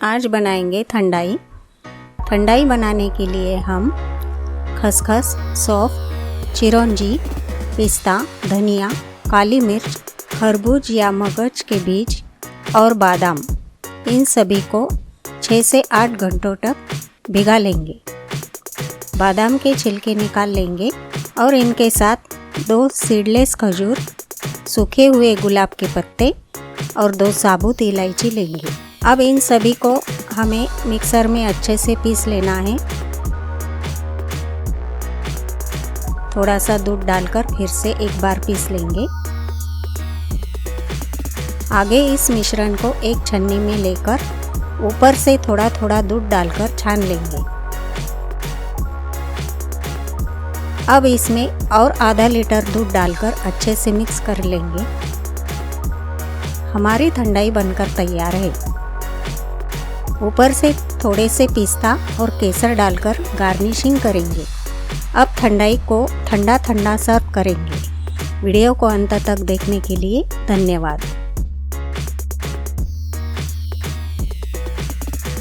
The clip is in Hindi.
आज बनाएंगे ठंडाई। ठंडाई बनाने के लिए हम खसखस, सौंफ, चिरौंजी, पिस्ता, धनिया, काली मिर्च, खरबूज या मगज के बीज और बादाम, इन सभी को 6 से 8 घंटों तक भिगा लेंगे। बादाम के छिलके निकाल लेंगे और इनके साथ 2 सीडलेस खजूर, सूखे हुए गुलाब के पत्ते और 2 साबुत इलायची लेंगे। अब इन सभी को हमें मिक्सर में अच्छे से पीस लेना है। थोड़ा सा दूध डालकर फिर से एक बार पीस लेंगे। आगे इस मिश्रण को एक छन्नी में लेकर ऊपर से थोड़ा थोड़ा दूध डालकर छान लेंगे। अब इसमें और आधा लीटर दूध डालकर अच्छे से मिक्स कर लेंगे। हमारी ठंडाई बनकर तैयार है। ऊपर से थोड़े से पिस्ता और केसर डालकर गार्निशिंग करेंगे। अब ठंडाई को ठंडा ठंडा सर्व करेंगे। वीडियो को अंत तक देखने के लिए धन्यवाद।